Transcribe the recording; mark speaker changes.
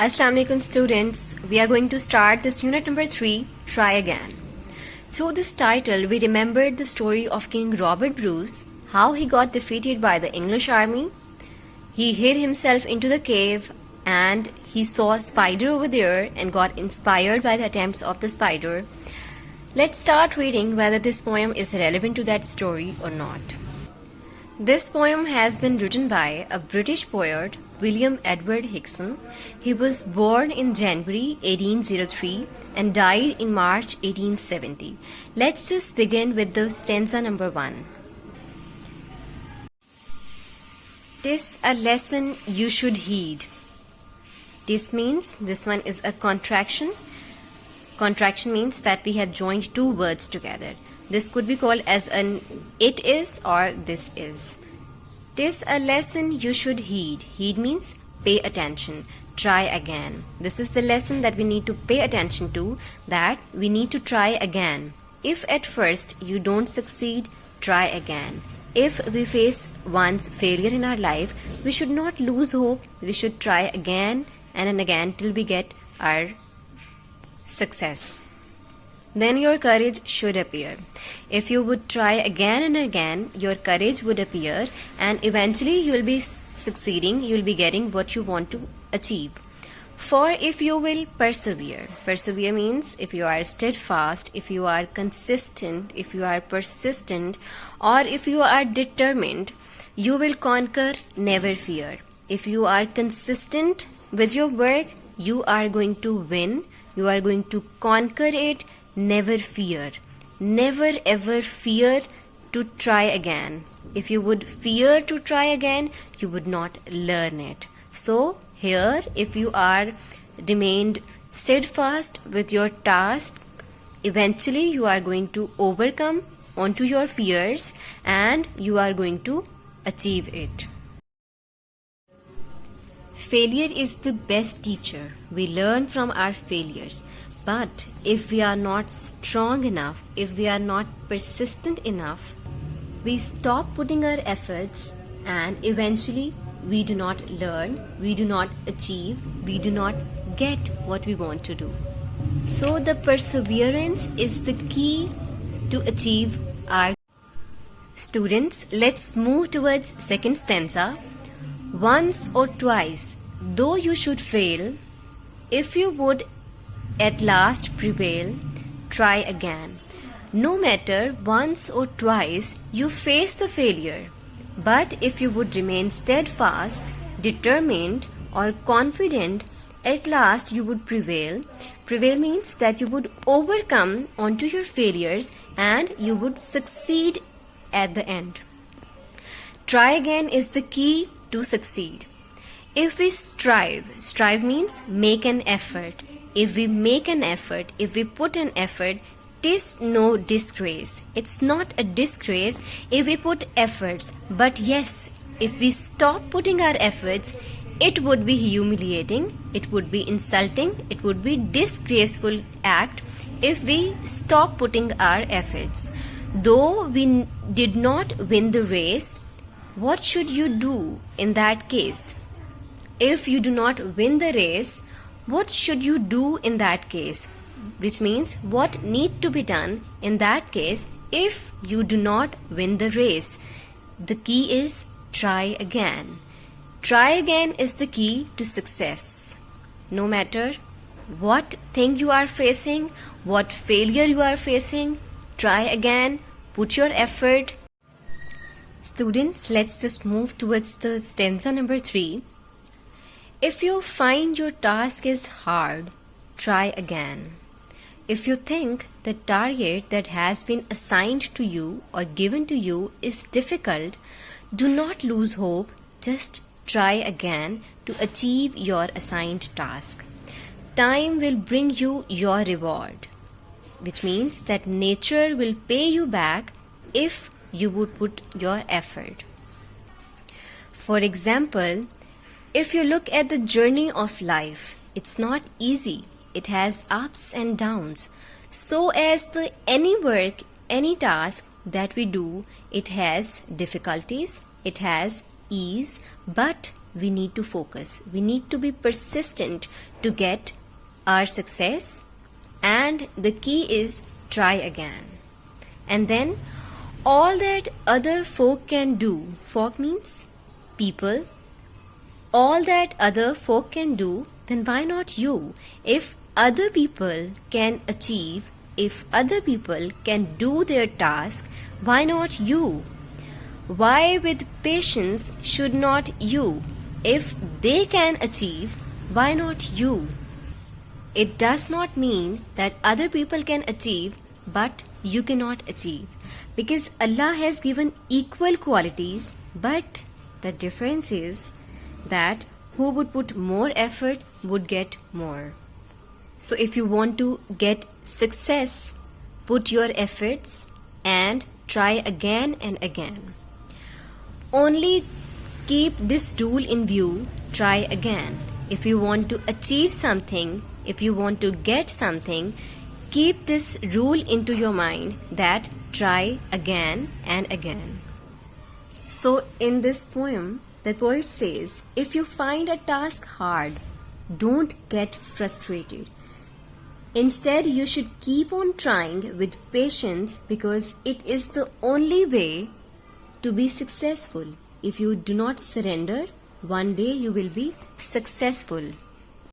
Speaker 1: Assalamu alaikum students, we are going to start this unit number 3, Try Again. Through this title, we remembered the story of King Robert Bruce, how he got defeated by the English army. He hid himself into the cave and he saw a spider over there and got inspired by the attempts of the spider. Let's start reading whether this poem is relevant to that story or not. This poem has been written by a British poet, William Edward Hickson. He was born in January 1803 and died in March 1870. Let's just begin with the stanza number 1. "'Tis a lesson you should heed." This means this one is a contraction. Contraction means that we have joined two words together. This could be called as an "it is" or "this is." "'Tis a lesson you should heed." Heed means pay attention. Try again. This is the lesson that we need to pay attention to, that we need to try again. If at first you don't succeed, try again. If we face once failure in our life, we should not lose hope. We should try again and again till we get our success. Then your courage should appear. If you would try again and again, your courage would appear and eventually you will be succeeding, you will be getting what you want to achieve. For if you will persevere, persevere means if you are steadfast, if you are consistent, if you are persistent, or if you are determined, you will conquer, never fear. If you are consistent with your work, you are going to win, you are going to conquer it. Never fear. Never ever fear to try again. If you would fear to try again, you would not learn it. So here, if you are remained steadfast with your task, eventually you are going to overcome onto your fears and you are going to achieve it. Failure is the best teacher. We learn from our failures. But if we are not strong enough, if we are not persistent enough, we stop putting our efforts and eventually we do not learn, we do not achieve, we do not get what we want to do. So the perseverance is the key to achieve our. Students, let's move towards second stanza. Once or twice, though you should fail, if you would at last prevail, try again. No matter once or twice you face the failure, but if you would remain steadfast, determined or confident, at last you would prevail. Prevail means that you would overcome onto your failures and you would succeed at the end. Try again is the key to succeed. If we strive means make an effort. If we make an effort, if we put an effort, it is no disgrace. It's not a disgrace if we put efforts. But yes, if we stop putting our efforts, it would be humiliating, it would be insulting, it would be disgraceful act if we stop putting our efforts. Though we did not win the race, what should you do in that case? If you do not win the race, what should you do in that case? Which means what need to be done in that case if you do not win the race? The key is try again. Try again is the key to success. No matter what thing you are facing, what failure you are facing, try again, put your effort. Students, let's just move towards the stanza number 3. If you find your task is hard, try again. If you think the target that has been assigned to you or given to you is difficult, do not lose hope. Just try again to achieve your assigned task. Time will bring you your reward, which means that nature will pay you back if you would put your effort. For example, if you look at the journey of life, it's not easy. It has ups and downs. So as any work, any task that we do, it has difficulties, it has ease, but we need to focus. We need to be persistent to get our success, and the key is try again. And then all that other folk can do, folk means people, all that other folk can do, then why not you? If other people can achieve, if other people can do their task, why not you? Why with patience should not you? If they can achieve, why not you? It does not mean that other people can achieve but you cannot achieve, because Allah has given equal qualities, but the difference is that who would put more effort would get more. So if you want to get success, put your efforts and try again and again. Only keep this rule in view, try again. If you want to achieve something, if you want to get something, keep this rule into your mind that try again and again. So in this poem, the poet says, if you find a task hard, don't get frustrated. Instead, you should keep on trying with patience, because it is the only way to be successful. If you do not surrender, one day you will be successful.